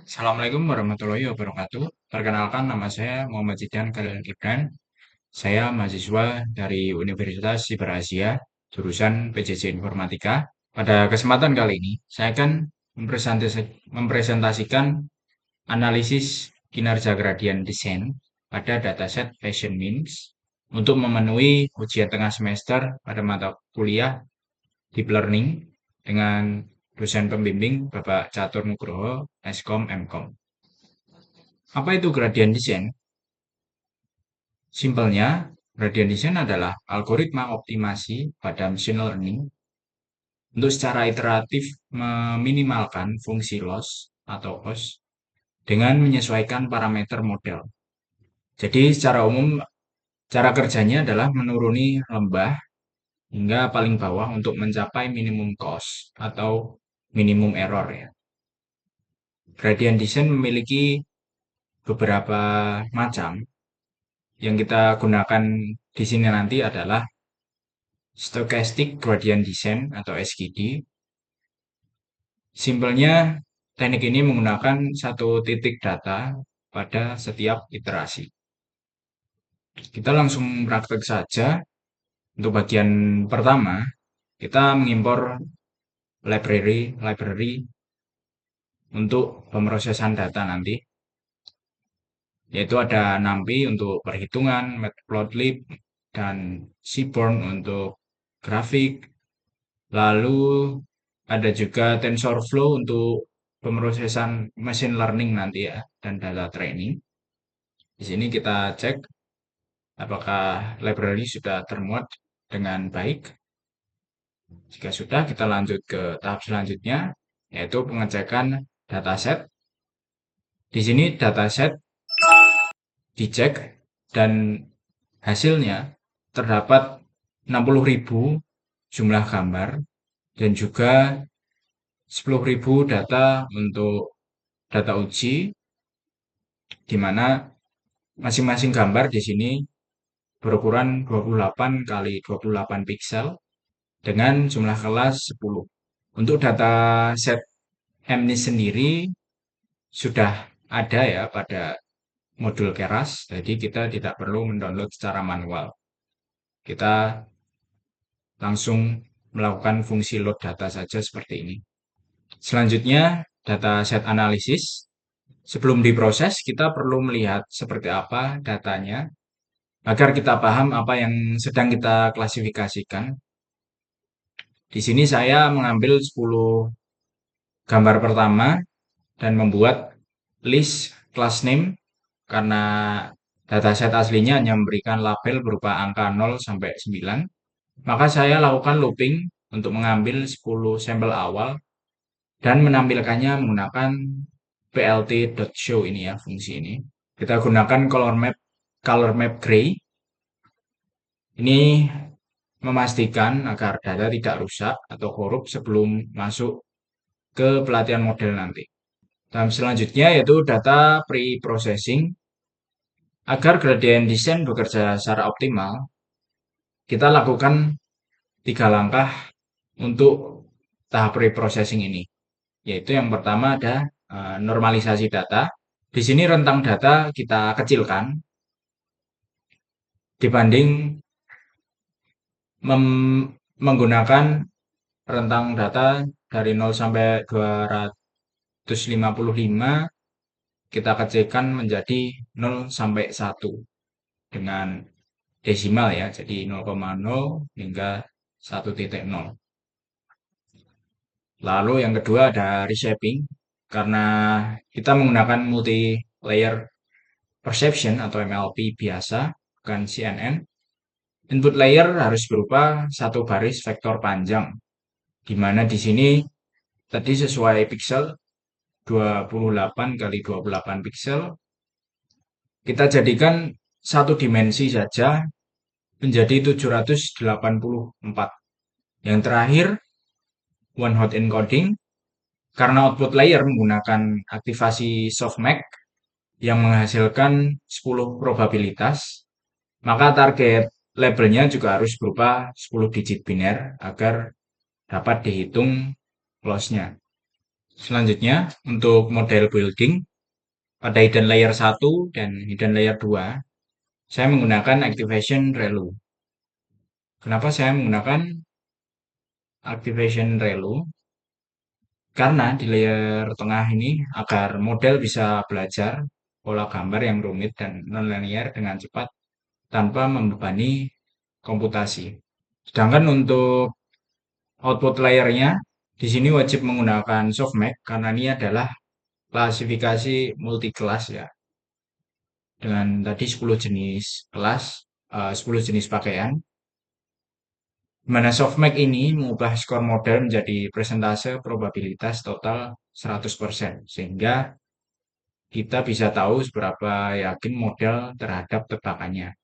Assalamualaikum warahmatullahi wabarakatuh. Perkenalkan, nama saya Muhammad Zidan Khalil Gibran. Saya mahasiswa dari Universitas Siber Asia, jurusan PJJ Informatika. Pada kesempatan kali ini, saya akan mempresentasikan analisis kinerja gradient descent pada dataset Fashion Means untuk memenuhi ujian tengah semester pada mata kuliah Deep Learning dengan dosen pembimbing Bapak Catur Nugroho, Eskom Mkom. Apa itu gradient descent? Simpelnya, gradient descent adalah algoritma optimasi pada machine learning untuk secara iteratif meminimalkan fungsi loss atau loss dengan menyesuaikan parameter model. Jadi secara umum, cara kerjanya adalah menuruni lembah hingga paling bawah untuk mencapai minimum cost atau minimum error ya. Gradient descent memiliki beberapa macam. Yang kita gunakan di sini nanti adalah Stochastic Gradient Descent atau SGD. Simpelnya, teknik ini menggunakan satu titik data pada setiap iterasi. Kita langsung praktek saja. Untuk bagian pertama, kita mengimpor library untuk pemrosesan data nanti. Yaitu ada NumPy untuk perhitungan, Matplotlib, dan Seaborn untuk grafik. Lalu ada juga TensorFlow untuk pemrosesan machine learning nanti ya, dan data training. Di sini kita cek apakah library sudah termuat dengan baik. Jika sudah, kita lanjut ke tahap selanjutnya, yaitu pengecekan dataset. Di sini dataset dicek dan hasilnya terdapat 60.000 jumlah gambar dan juga 10.000 data untuk data uji, di mana masing-masing gambar di sini berukuran 28 kali 28 piksel dengan jumlah kelas 10. Untuk data set MNIST sendiri sudah ada ya pada modul Keras, jadi kita tidak perlu mendownload secara manual. Kita langsung melakukan fungsi load data saja seperti ini. Selanjutnya, data set analisis. Sebelum diproses, kita perlu melihat seperti apa datanya agar kita paham apa yang sedang kita klasifikasikan. Di sini saya mengambil 10 gambar pertama dan membuat list class name karena dataset aslinya hanya memberikan label berupa angka 0 sampai 9. Maka saya lakukan looping untuk mengambil 10 sampel awal dan menampilkannya menggunakan plt.show ini ya, fungsi ini. Kita gunakan color map gray. Ini memastikan agar data tidak rusak atau korup sebelum masuk ke pelatihan model nanti. Tahap selanjutnya yaitu data pre-processing. Agar gradient descent bekerja secara optimal, kita lakukan 3 langkah untuk tahap pre-processing ini. Yaitu yang pertama ada normalisasi data. Di sini rentang data kita kecilkan dibanding menggunakan rentang data dari 0 sampai 255 kita kecilkan menjadi 0 sampai 1 dengan desimal ya, jadi 0,0 hingga 1,0. Lalu yang kedua ada reshaping, karena kita menggunakan multi-layer perception atau MLP biasa, bukan CNN. Input layer harus berupa satu baris vektor panjang, di mana di sini tadi sesuai pixel 28 kali 28 pixel. Kita jadikan satu dimensi saja menjadi 784. Yang terakhir, one hot encoding. Karena output layer menggunakan aktivasi softmax yang menghasilkan 10 probabilitas, maka target labelnya juga harus berupa 10 digit biner agar dapat dihitung loss-nya. Selanjutnya, untuk model building pada hidden layer 1 dan hidden layer 2, saya menggunakan activation relu. Kenapa saya menggunakan activation relu? Karena di layer tengah ini agar model bisa belajar pola gambar yang rumit dan nonlinear dengan cepat tanpa membebani komputasi. Sedangkan untuk output layernya, di sini wajib menggunakan softmax karena ini adalah klasifikasi multi kelas ya. Dengan tadi 10 jenis kelas, 10 jenis pakaian. Di mana softmax ini mengubah skor model menjadi persentase probabilitas total 100%. Sehingga kita bisa tahu seberapa yakin model terhadap tebakannya.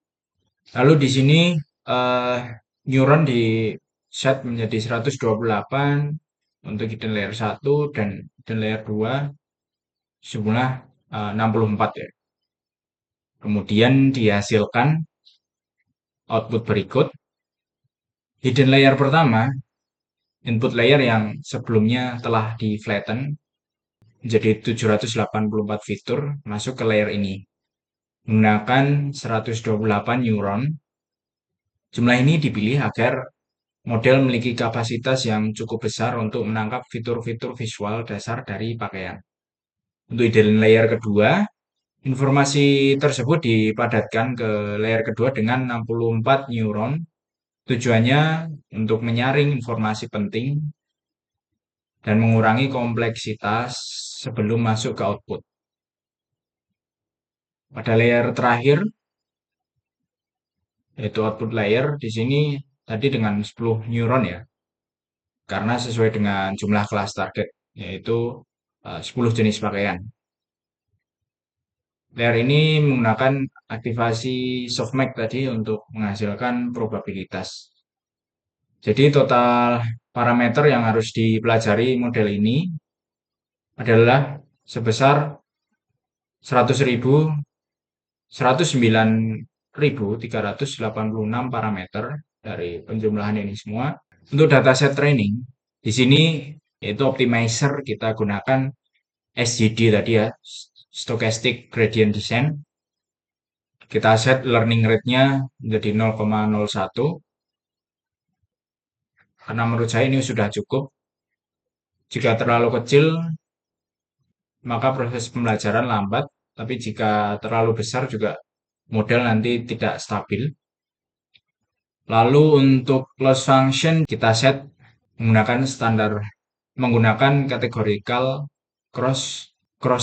Lalu di sini eh, neuron di set menjadi 128 untuk hidden layer 1 dan hidden layer 2 jumlah 64 ya. Kemudian dihasilkan output berikut. Hidden layer pertama, input layer yang sebelumnya telah di flatten menjadi 784 fitur masuk ke layer ini. Menggunakan 128 neuron, jumlah ini dipilih agar model memiliki kapasitas yang cukup besar untuk menangkap fitur-fitur visual dasar dari pakaian. Untuk hidden layer kedua, informasi tersebut dipadatkan ke layer kedua dengan 64 neuron. Tujuannya untuk menyaring informasi penting dan mengurangi kompleksitas sebelum masuk ke output. Pada layer terakhir, yaitu output layer, di sini tadi dengan 10 neuron ya, karena sesuai dengan jumlah kelas target, yaitu 10 jenis pakaian. Layer ini menggunakan aktivasi softmax tadi untuk menghasilkan probabilitas. Jadi total parameter yang harus dipelajari model ini adalah sebesar 100.000 109.386 parameter dari penjumlahan ini semua. Untuk dataset training, di sini yaitu optimizer kita gunakan SGD tadi ya, Stochastic Gradient Descent. Kita set learning rate-nya menjadi 0,01. Karena menurut saya ini sudah cukup. Jika terlalu kecil, maka proses pembelajaran lambat. Tapi jika terlalu besar juga model nanti tidak stabil. Lalu untuk loss function kita set menggunakan standar menggunakan categorical cross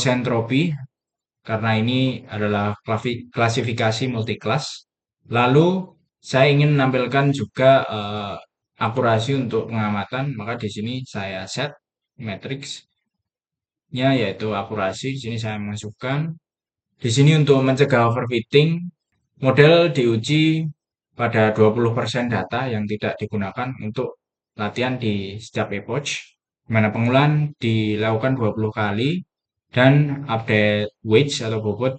entropy karena ini adalah klasifikasi multiclass. Lalu saya ingin menampilkan juga akurasi untuk pengamatan, maka di sini saya set matriksnya yaitu akurasi. Di sini saya masukkan. Di sini untuk mencegah overfitting, model diuji pada 20% data yang tidak digunakan untuk latihan di setiap epoch, di mana pengulangan dilakukan 20 kali dan update weights atau bobot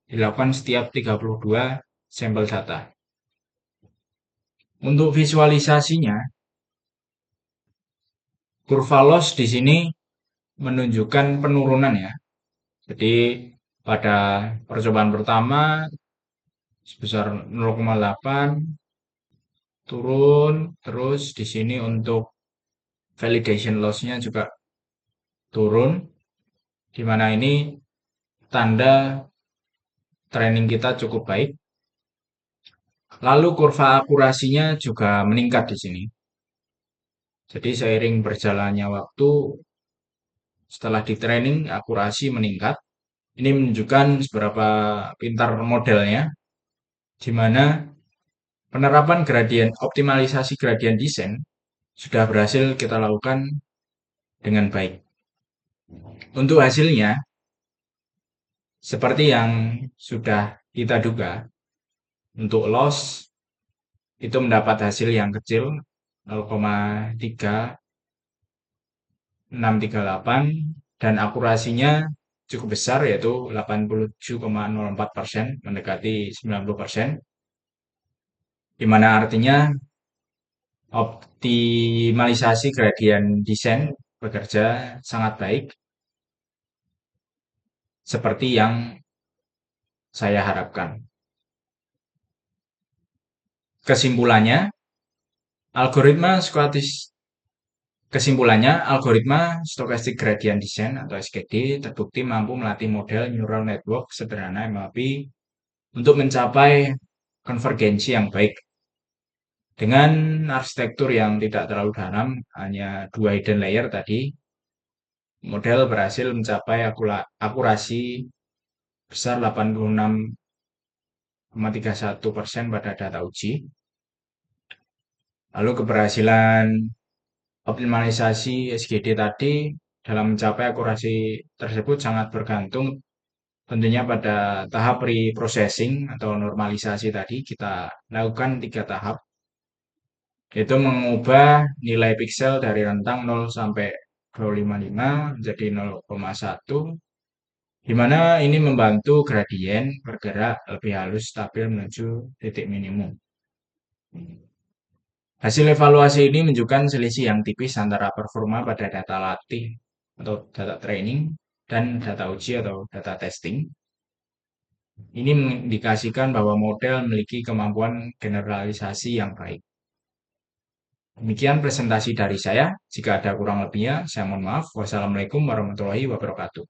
dilakukan setiap 32 sampel data. Untuk visualisasinya, kurva loss di sini menunjukkan penurunan ya. Jadi pada percobaan pertama sebesar 0,8 turun, terus di sini untuk validation loss-nya juga turun, di mana ini tanda training kita cukup baik. Lalu kurva akurasinya juga meningkat di sini. Jadi seiring berjalannya waktu, setelah di training akurasi meningkat. Ini menunjukkan seberapa pintar modelnya, di mana penerapan gradien optimalisasi gradien desain sudah berhasil kita lakukan dengan baik. Untuk hasilnya, seperti yang sudah kita duga, untuk loss itu mendapat hasil yang kecil 0,3638 dan akurasinya cukup besar yaitu 87,04% mendekati 90%, di mana artinya optimalisasi gradien desain bekerja sangat baik seperti yang saya harapkan. Kesimpulannya, algoritma stochastic Kesimpulannya, algoritma Stochastic Gradient Descent atau SGD terbukti mampu melatih model neural network sederhana MLP untuk mencapai konvergensi yang baik. Dengan arsitektur yang tidak terlalu dalam, hanya 2 hidden layer tadi, model berhasil mencapai akurasi besar 86,31% pada data uji. Lalu keberhasilan optimalisasi SGD tadi dalam mencapai akurasi tersebut sangat bergantung tentunya pada tahap pre-processing atau normalisasi tadi kita lakukan 3 tahap, yaitu mengubah nilai piksel dari rentang 0 sampai 255 menjadi 0,1, di mana ini membantu gradien bergerak lebih halus stabil menuju titik minimum. Hasil evaluasi ini menunjukkan selisih yang tipis antara performa pada data latih atau data training dan data uji atau data testing. Ini mengindikasikan bahwa model memiliki kemampuan generalisasi yang baik. Demikian presentasi dari saya. Jika ada kurang lebihnya, saya mohon maaf. Wassalamualaikum warahmatullahi wabarakatuh.